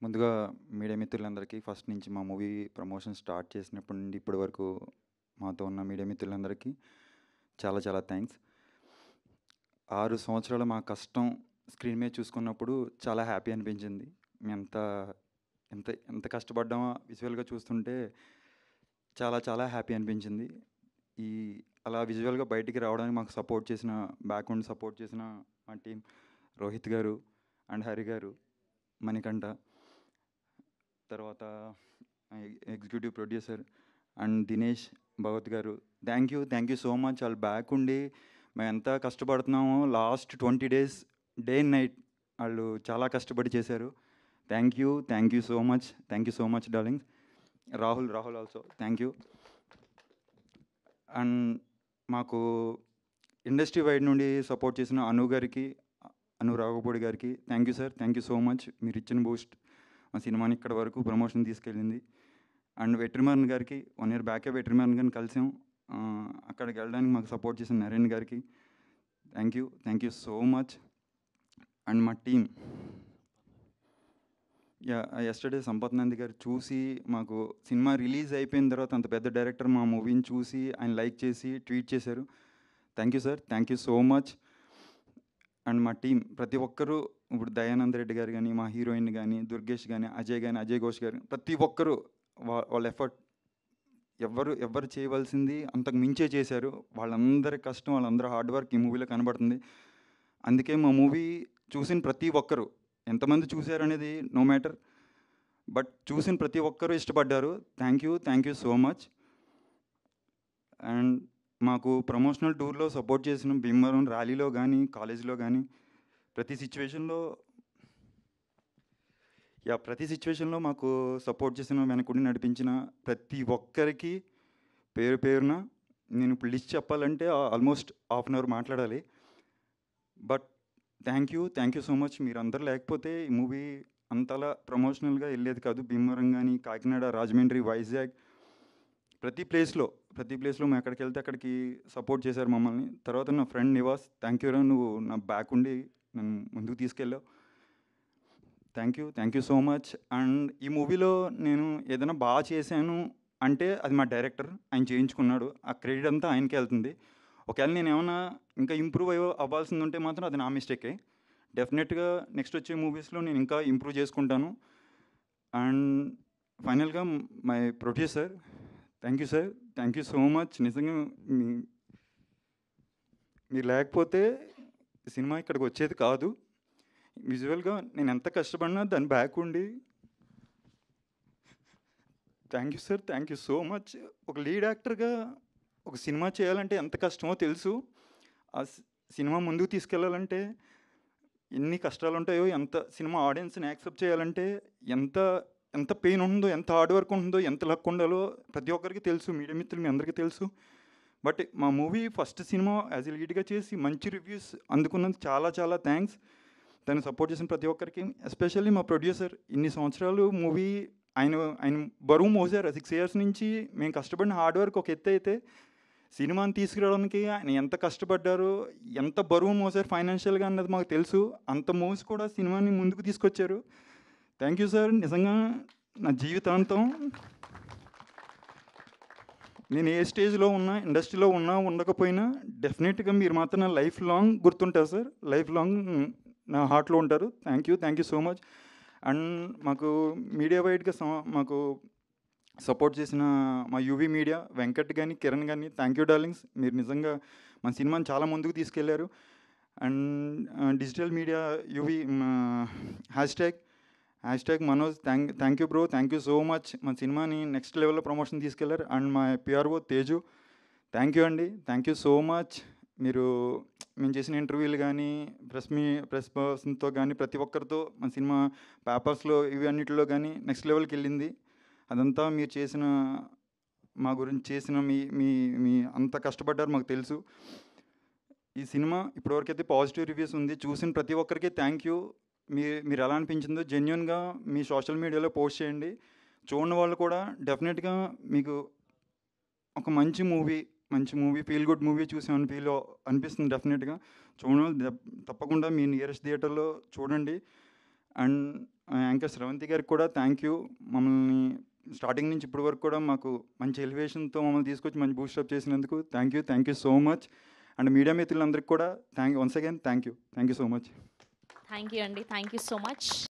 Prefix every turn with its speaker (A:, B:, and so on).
A: ముందుగా మీడియా మిత్రులందరికీ ఫస్ట్ నుంచి మా మూవీ ప్రమోషన్ స్టార్ట్ చేసినప్పటి నుండి ఇప్పటి వరకు మాతో ఉన్న మీడియా మిత్రులందరికీ చాలా చాలా థ్యాంక్స్. 6 సంవత్సరాల మా కష్టం స్క్రీన్ మీద చూసుకున్నప్పుడు చాలా హ్యాపీ అనిపించింది. మేము ఎంత ఎంత ఎంత కష్టపడ్డామో విజువల్గా చూస్తుంటే చాలా చాలా హ్యాపీ అనిపించింది. ఈ అలా విజువల్గా బయటికి రావడానికి మాకు సపోర్ట్ చేసిన బ్యాక్గ్రౌండ్ సపోర్ట్ చేసిన మా టీం రోహిత్ గారు అండ్ హరి గారు, మణికంఠ, తర్వాత executive producer and Dinesh Bhagavat garu, thank you so much. వాళ్ళు బ్యాక్ ఉండి మేము ఎంత కష్టపడుతున్నామో last 20 days day and night వాళ్ళు చాలా కష్టపడి చేశారు. Thank you so much darling. Rahul also thank you. And మాకు ఇండస్ట్రీ వైడ్ నుండి సపోర్ట్ చేసిన అను గారికి, అను రాఘపూడి గారికి thank you sir, thank you so much. మీరు ఇచ్చిన బూస్ట్ మా సినిమాని ఇక్కడ వరకు ప్రమోషన్ తీసుకెళ్ళింది. అండ్ వెట్రిమారన్ గారికి 1 year బ్యాకే వెట్రిమారన్ గారిని కలిసాం. అక్కడికి వెళ్ళడానికి మాకు సపోర్ట్ చేసిన నరేన్ గారికి thank you so much. And మా టీం ఎస్టర్డే సంపత్ నంది గారు చూసి మాకు సినిమా రిలీజ్ అయిపోయిన తర్వాత అంత పెద్ద డైరెక్టర్ మా మూవీని చూసి ఆయన లైక్ చేసి ట్వీట్ చేశారు. Thank you sir, thank you so much. And మా టీం ప్రతి ఒక్కరూ, ఇప్పుడు దయానంద్ రెడ్డి గారు కానీ, మా హీరోయిన్ కానీ, దుర్గేష్ కానీ, అజయ్ ఘోష్ గారు, ప్రతి ఒక్కరూ వాళ్ళ ఎఫర్ట్ ఎవరు చేయవలసింది అంతకు మించే చేశారు. వాళ్ళందరి కష్టం, వాళ్ళందరూ హార్డ్ వర్క్ ఈ మూవీలో కనబడుతుంది. అందుకే మా మూవీ చూసిన ప్రతి ఒక్కరూ, ఎంతమంది చూశారు అనేది నో మ్యాటర్, బట్ చూసిన ప్రతి ఒక్కరూ ఇష్టపడ్డారు. Thank you so much. And మాకు ప్రమోషనల్ టూర్లో సపోర్ట్ చేసిన భీమవరం ర్యాలీలో కానీ, కాలేజీలో కానీ, ప్రతి సిచ్యువేషన్లో మాకు సపోర్ట్ చేసిన, వెనకుండి నడిపించిన ప్రతి ఒక్కరికి పేరు పేరున నేను ఇప్పుడు లిస్ట్ చెప్పాలంటే ఆల్మోస్ట్ ½ hour మాట్లాడాలి. But thank you so much. మీరు అందరు లేకపోతే ఈ మూవీ అంతలా ప్రమోషనల్గా వెళ్ళేది కాదు. భీమవరం కానీ, కాకినాడ, రాజమండ్రి, వైజాగ్, ప్రతి ప్లేస్లో మేము ఎక్కడికి వెళ్తే అక్కడికి సపోర్ట్ చేశారు మమ్మల్ని. తర్వాత నా ఫ్రెండ్ నివాస్, థ్యాంక్ యూ రా, నువ్వు నా బ్యాక్ ఉండి నన్ను ముందుకు తీసుకెళ్ళావు. Thank you so much. And ఈ మూవీలో నేను ఏదైనా బాగా చేశాను అంటే అది మా డైరెక్టర్, ఆయన చేయించుకున్నాడు. ఆ క్రెడిట్ అంతా ఆయనకే వెళ్తుంది. ఒకవేళ నేను ఏమైనా ఇంకా ఇంప్రూవ్ అవ్వాల్సింది ఉంటే మాత్రం అది నా మిస్టేకే. డెఫినెట్గా నెక్స్ట్ వచ్చే మూవీస్లో నేను ఇంకా ఇంప్రూవ్ చేసుకుంటాను. అండ్ ఫైనల్గా my producer, thank you sir, thank you so much. నిజంగా మీరు లేకపోతే సినిమా ఇక్కడికి వచ్చేది కాదు. విజువల్గా నేను ఎంత కష్టపడినా దాని బ్యాక్ ఉండి thank you sir, thank you so much. ఒక లీడ్ యాక్టర్గా ఒక సినిమా చేయాలంటే ఎంత కష్టమో తెలుసు. ఆ సినిమా ముందుకు తీసుకెళ్ళాలంటే ఎన్ని కష్టాలు ఉంటాయో, ఎంత సినిమా ఆడియన్స్ని యాక్సెప్ట్ చేయాలంటే ఎంత ఎంత పెయిన్ ఉంటుందో, ఎంత హార్డ్ వర్క్ ఉంటుందో, ఎంత లక్ ఉండాలో ప్రతి ఒక్కరికి తెలుసు. మీడియా మిత్రులు మీ అందరికీ తెలుసు. బట్ మా మూవీ ఫస్ట్ సినిమా యాజ్ ఎ లీడ్గా చేసి మంచి రివ్యూస్ అందుకున్నందుకు చాలా చాలా థ్యాంక్స్. దాన్ని సపోర్ట్ చేసిన ప్రతి ఒక్కరికి, ఎస్పెషల్లీ మా ప్రొడ్యూసర్. ఇన్ని సంవత్సరాలు మూవీ ఆయన బరువు మోసారు. 6 years నుంచి మేము కష్టపడిన హార్డ్ వర్క్ ఒక ఎత్తు అయితే, సినిమాని తీసుకురావడానికి ఆయన ఎంత కష్టపడ్డారో, ఎంత బరువు మోసారు ఫైనాన్షియల్గా అన్నది మాకు తెలుసు. అంత మోసి కూడా సినిమాని ముందుకు తీసుకొచ్చారు. Thank you sir. నిజంగా నా జీవితాంతం నేను ఏ స్టేజ్లో ఉన్నా, ఇండస్ట్రీలో ఉన్నా ఉండకపోయినా, డెఫినెట్గా మీరు మాత్రం నా లైఫ్ లాంగ్ గుర్తుంటారు సార్. లైఫ్ లాంగ్ నా హార్ట్లో ఉంటారు. Thank you so much. And మాకు మీడియా వైడ్గా మాకు సపోర్ట్ చేసిన మా యూవీ మీడియా, వెంకట్ కానీ, కిరణ్ కానీ, థ్యాంక్ యూ డార్లింగ్స్. మీరు నిజంగా మన సినిమాని చాలా ముందుకు తీసుకెళ్లారు. And digital media UV hash tag Manoj, thank you bro, thank you so much. మన సినిమాని నెక్స్ట్ లెవెల్లో ప్రమోషన్ తీసుకెళ్లారు. అండ్ మా పిఆర్ఓ తేజు, థ్యాంక్ యూ అండి, థ్యాంక్ యూ సో మచ్. మేము చేసిన ఇంటర్వ్యూలు కానీ, ప్రెస్ పర్సన్తో కానీ, ప్రతి ఒక్కరితో మన సినిమా పేపర్స్లో ఇవి అన్నిటిలో కానీ నెక్స్ట్ లెవెల్కి వెళ్ళింది. అదంతా మీరు చేసిన, మా గురించి చేసిన మీ అంత కష్టపడ్డారు మాకు తెలుసు. ఈ సినిమా ఇప్పటివరకైతే పాజిటివ్ రివ్యూస్ ఉంది. చూసిన ప్రతి ఒక్కరికి థ్యాంక్ యూ. మీరు ఎలా అనిపించిందో జెన్యున్గా మీ సోషల్ మీడియాలో పోస్ట్ చేయండి. చూడని వాళ్ళు కూడా డెఫినెట్గా మీకు ఒక మంచి మూవీ ఫీల్ గుడ్ మూవీ చూసామని అనిపిస్తుంది. డెఫినెట్గా చూడండి, తప్పకుండా మీ నియరెస్ట్ థియేటర్లో చూడండి. అండ్ యాంకర్ స్రవంతి గారికి కూడా థ్యాంక్ యూ. మమ్మల్ని స్టార్టింగ్ నుంచి ఇప్పటి వరకు కూడా మాకు మంచి ఎలివేషన్తో మమ్మల్ని తీసుకొచ్చి మంచి బూస్టప్ చేసినందుకు thank you so much. And media మిత్రులందరికీ కూడా once again thank you so much.
B: Thank you అండి. Thank you so much.